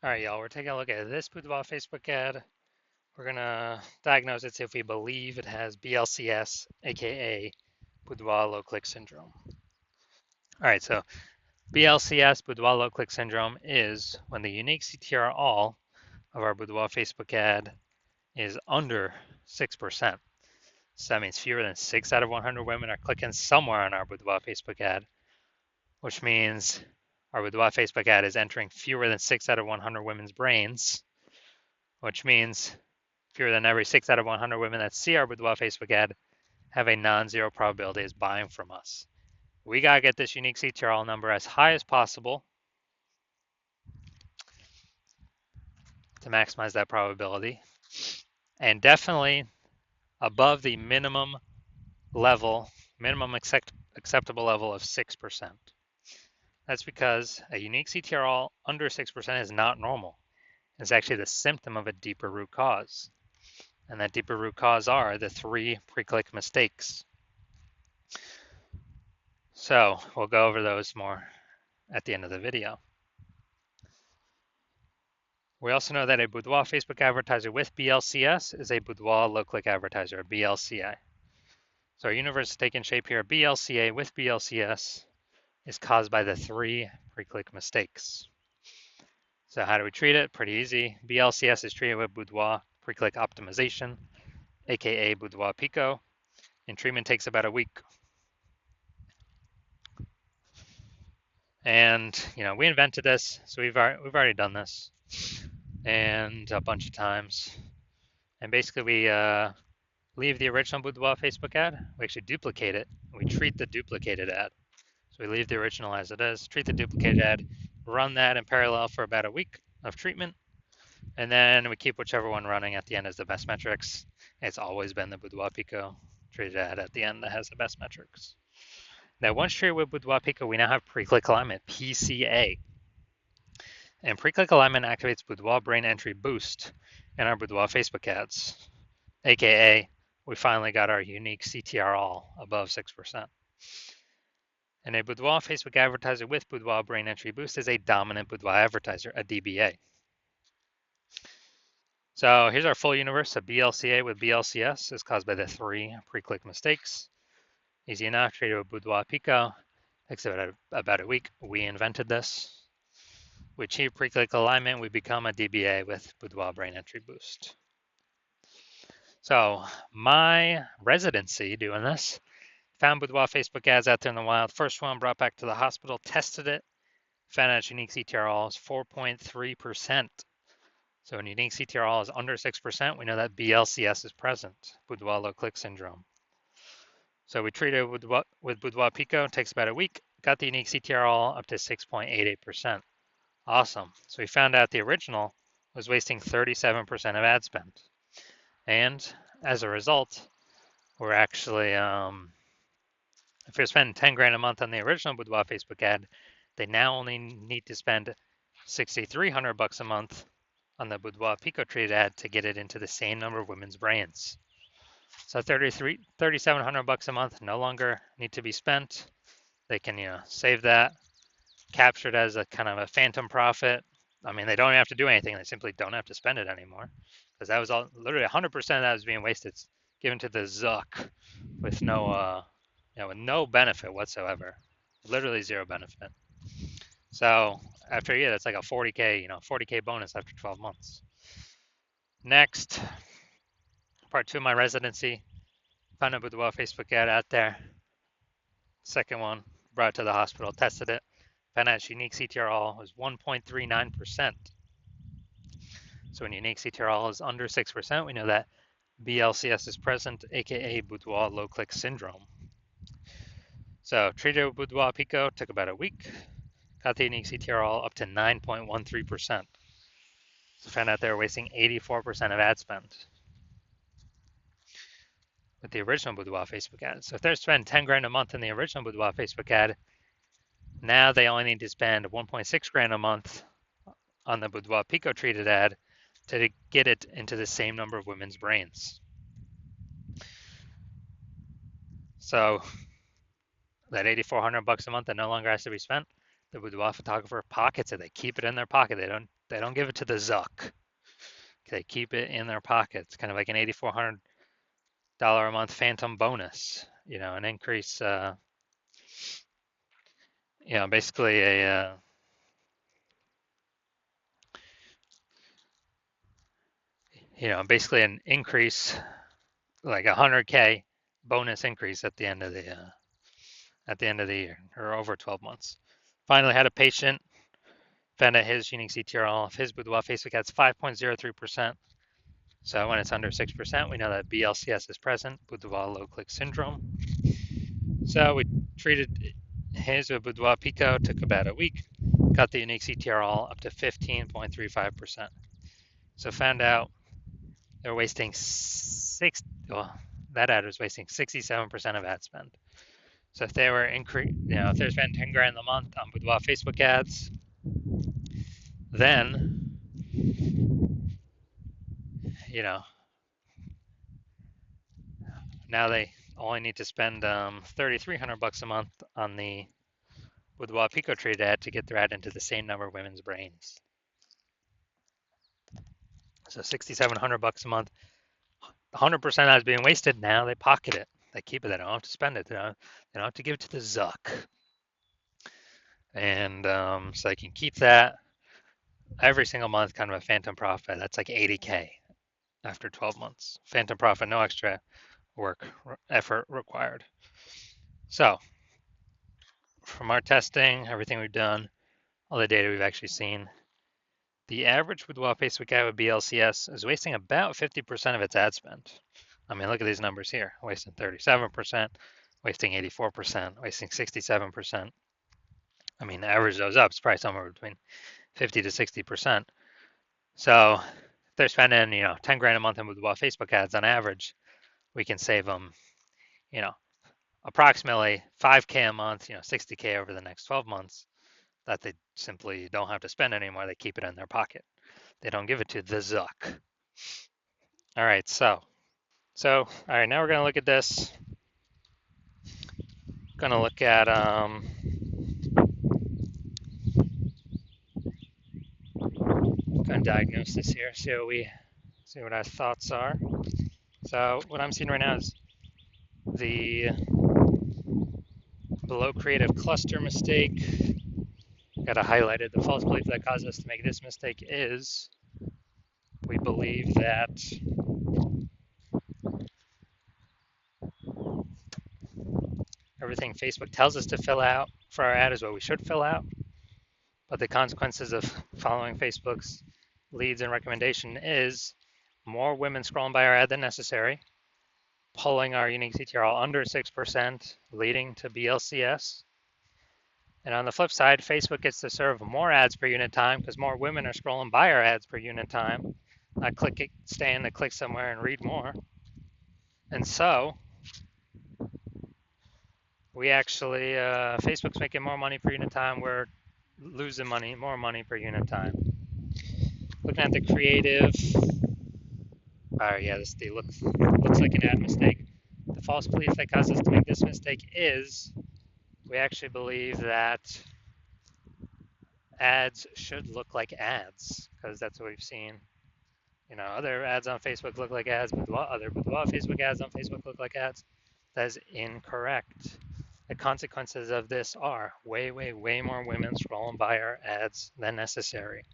All right, y'all, we're taking a look at this Boudoir Facebook ad. We're gonna diagnose it, see if we believe it has BLCS, aka Boudoir low click syndrome. All right, so BLCS, Boudoir low click syndrome, is when the unique CTR all of our Boudoir Facebook ad is under 6%. So that means fewer than 6 out of 100 women are clicking somewhere on our Boudoir Facebook ad, which means our Boudoir Facebook ad is entering fewer than 6 out of 100 women's brains, which means fewer than every 6 out of 100 women that see our Boudoir Facebook ad have a non-zero probability of buying from us. We got to get this unique CTRL number as high as possible to maximize that probability, and definitely above the minimum acceptable level of 6%. That's because a unique CTRL under 6% is not normal. It's actually the symptom of a deeper root cause. And that deeper root cause are the 3 pre-click mistakes. So we'll go over those more at the end of the video. We also know that a Boudoir Facebook advertiser with BLCS is a Boudoir low-click advertiser, a BLCA. So our universe is taking shape here. BLCA with BLCS is caused by the 3 pre-click mistakes. So how do we treat it? Pretty easy. BLCS is treated with Boudoir pre-click optimization, aka Boudoir Pico, and treatment takes about a week. And we invented this, so we've already done this, and a bunch of times. And basically, we leave the original Boudoir Facebook ad. We actually duplicate it. We treat the duplicated ad. So we leave the original as it is, treat the duplicated ad, run that in parallel for about a week of treatment, and then we keep whichever one running at the end as the best metrics. It's always been the Boudoir Pico treated ad at the end that has the best metrics. Now, once treated with Boudoir Pico, we now have pre-click alignment, PCA. And pre-click alignment activates Boudoir brain entry boost in our Boudoir Facebook ads, aka we finally got our unique CTR all above 6%. And a Boudoir Facebook advertiser with Boudoir brain entry boost is a dominant Boudoir advertiser, a DBA. So here's our full universe. A BLCA with BLCS is caused by the 3 pre-click mistakes. Easy enough, treated with Boudoir Pico. Takes about a week. We invented this. We achieve pre-click alignment. We become a DBA with Boudoir brain entry boost. So my residency doing this, found Boudoir Facebook ads out there in the wild. First one brought back to the hospital, tested it, found out its unique CTRL is 4.3%. So when unique CTRL is under 6%, we know that BLCS is present, Boudoir low click syndrome. So we treated it with Boudoir Pico, it takes about a week, got the unique CTRL up to 6.88%. Awesome. So we found out the original was wasting 37% of ad spend. And as a result, we're actually, if you're spending 10 grand a month on the original Boudoir Facebook ad, they now only need to spend 6,300 bucks a month on the Boudoir Pico treated ad to get it into the same number of women's brains. So 3,700 bucks a month no longer need to be spent. They can, save that, capture it as a kind of a phantom profit. I mean, they don't have to do anything. They simply don't have to spend it anymore, because that was all literally 100% of that was being wasted, given to the Zuck with no, with no benefit whatsoever, literally zero benefit. So after a year, that's like a 40K, 40K bonus after 12 months. Next, part 2 of my residency, found a Boudoir Facebook ad out there. Second one, brought it to the hospital, tested it, found out its unique CTRL was 1.39%. So when unique CTRL is under 6%, we know that BLCS is present, aka Boudoir low click syndrome. So treated with Boudoir Pico, took about a week, got the unique CTRL up to 9.13%. So found out they were wasting 84% of ad spend with the original Boudoir Facebook ad. So if they're spending 10 grand a month in the original Boudoir Facebook ad, now they only need to spend 1.6 grand a month on the Boudoir Pico treated ad to get it into the same number of women's brains. So that 8,400 bucks a month that no longer has to be spent, the Boudoir photographer pockets it. They keep it in their pocket. They don't give it to the Zuck. They keep it in their pockets, kind of like an $8,400 a month phantom bonus. An increase. Basically basically an increase, like 100K bonus increase at the end of the year, or over 12 months. Finally, had a patient found out his unique CTRL of his Boudoir Facebook ads 5.03%. So when it's under 6%, we know that BLCS is present, Boudoir low click syndrome. So we treated his with Boudoir Pico, took about a week, got the unique CTRL up to 15.35%. So found out they're wasting that ad was wasting 67% of ad spend. So if they were if they're spending 10 grand a month on Boudoir Facebook ads, then now they only need to spend $3,300 a month on the Boudoir Pico Trade ad to get their ad into the same number of women's brains. So $6,700 a month, 100% ads being wasted. Now they pocket it, they keep it. They don't have to spend it. They don't have to give it to the Zuck, and so they can keep that every single month, kind of a phantom profit. That's like 80K after 12 months. Phantom profit, no extra effort required. So from our testing, everything we've done, all the data we've actually seen, the average Boudoir Facebook ad with BLCS is wasting about 50% of its ad spend. I mean, look at these numbers here: wasting 37%, wasting 84%, wasting 67%. I mean, average those up, it's probably somewhere between 50 to 60%. So if they're spending, 10 grand a month in Boudoir Facebook ads on average, we can save them, approximately 5K a month, 60K over the next 12 months that they simply don't have to spend anymore. They keep it in their pocket. They don't give it to the Zuck. All right, all right, now we're going to look at this. Going to look at going to diagnose this here, see what our thoughts are. So what I'm seeing right now is the below creative cluster mistake. Got to highlight it. The false belief that caused us to make this mistake is we believe that everything Facebook tells us to fill out for our ad is what we should fill out. But the consequences of following Facebook's leads and recommendation is more women scrolling by our ad than necessary, pulling our unique CTRL under 6%, leading to BLCS. And on the flip side, Facebook gets to serve more ads per unit time because more women are scrolling by our ads per unit time, not staying to click somewhere and read more. And so we actually, Facebook's making more money per unit time. We're losing more money per unit time. Looking at the creative, this looks like an ad mistake. The false belief that caused us to make this mistake is we actually believe that ads should look like ads because that's what we've seen. Other ads on Facebook look like ads, but other Facebook ads on Facebook look like ads. That is incorrect. The consequences of this are way, way, way more women scrolling by our ads than necessary,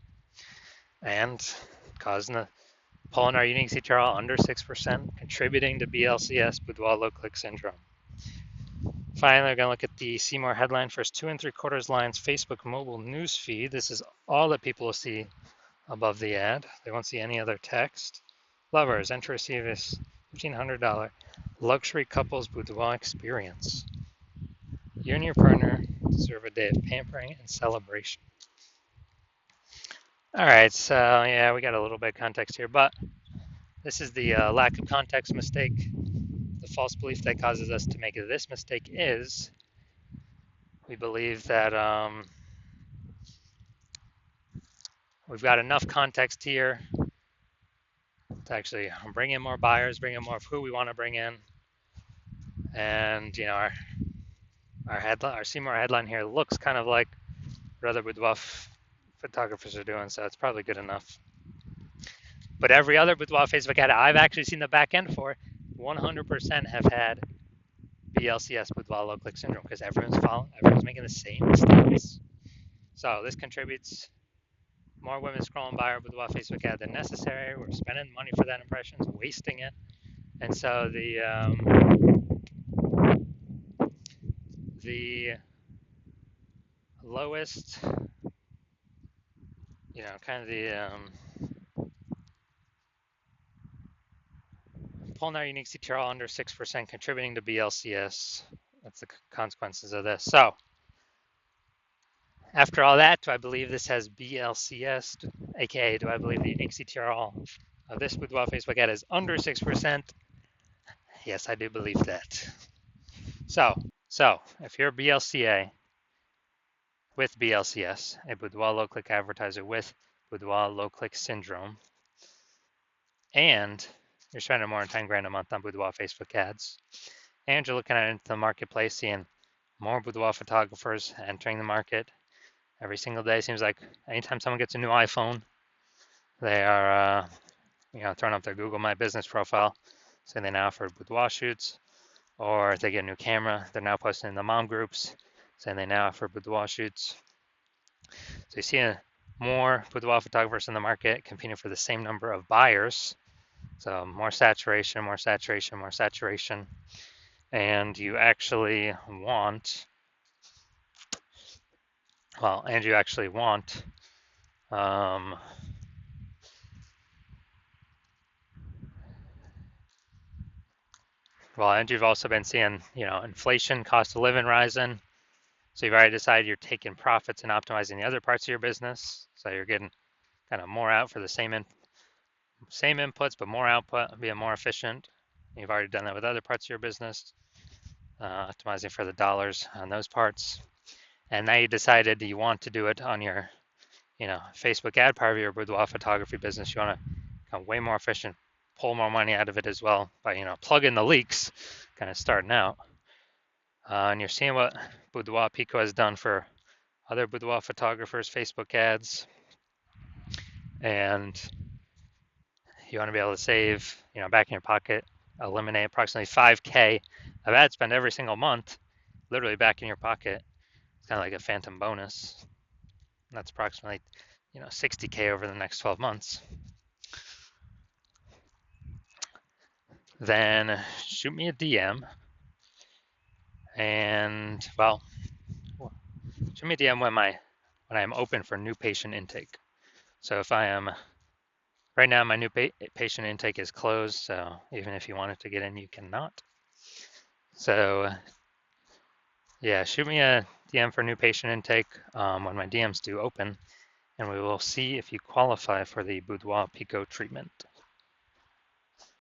and pulling our unique CTRL under 6%, contributing to BLCS, Boudoir low click syndrome. Finally, we're going to look at the see more headline, first 2 3/4 lines, Facebook mobile news feed. This is all that people will see above the ad. They won't see any other text. Lovers, enter receive this $1,500 luxury couples boudoir experience. You and your partner deserve a day of pampering and celebration. All right, so yeah, we got a little bit of context here, but this is the lack of context mistake. The false belief that causes us to make this mistake is we believe that we've got enough context here to actually bring in more buyers, bring in more of who we want to bring in. And our see more headline here looks kind of like rather Boudoir photographers are doing, so it's probably good enough. But every other Boudoir Facebook ad I've actually seen the back end for, 100% have had BLCS, Boudoir low click syndrome, because everyone's making the same mistakes. So this contributes more women scrolling by our Boudoir Facebook ad than necessary. We're spending money for that impressions, wasting it. And so the lowest, kind of the pulling our unique CTRL under 6%, contributing to BLCS. That's the consequences of this. So after all that, do I believe this has BLCS, aka do I believe the unique CTRL of this Boudoir Facebook ad is under 6%? Yes, I do believe that. So if you're a BLCA with BLCS, a Boudoir low click advertiser with Boudoir low click syndrome, and you're spending more than 10 grand a month on Boudoir Facebook ads, and you're looking at into the marketplace, seeing more Boudoir photographers entering the market every single day. Seems like anytime someone gets a new iPhone, they are throwing up their Google My Business profile, saying they now offer boudoir shoots, or if they get a new camera, they're now posting in the mom groups, saying they now offer boudoir shoots. So you see more boudoir photographers in the market competing for the same number of buyers. So more saturation, more saturation, more saturation. And you actually want, and you've also been seeing, inflation, cost of living rising. So you've already decided you're taking profits and optimizing the other parts of your business. So you're getting kind of more out for the same inputs, but more output, being more efficient. You've already done that with other parts of your business, optimizing for the dollars on those parts. And now you decided you want to do it on your, Facebook ad part of your boudoir photography business. You want to become way more efficient, pull more money out of it as well by, plug in the leaks, kind of starting out. And you're seeing what Boudoir Pico has done for other boudoir photographers' Facebook ads. And you want to be able to save, back in your pocket, eliminate approximately 5K of ad spend every single month, literally back in your pocket. It's kind of like a phantom bonus. That's approximately, 60K over the next 12 months. Then shoot me a DM and, shoot me a DM when I am open for new patient intake. So if I am, right now my new patient intake is closed, so even if you wanted to get in, you cannot. So yeah, shoot me a DM for new patient intake when my DMs do open, and we will see if you qualify for the Boudoir Pico treatment.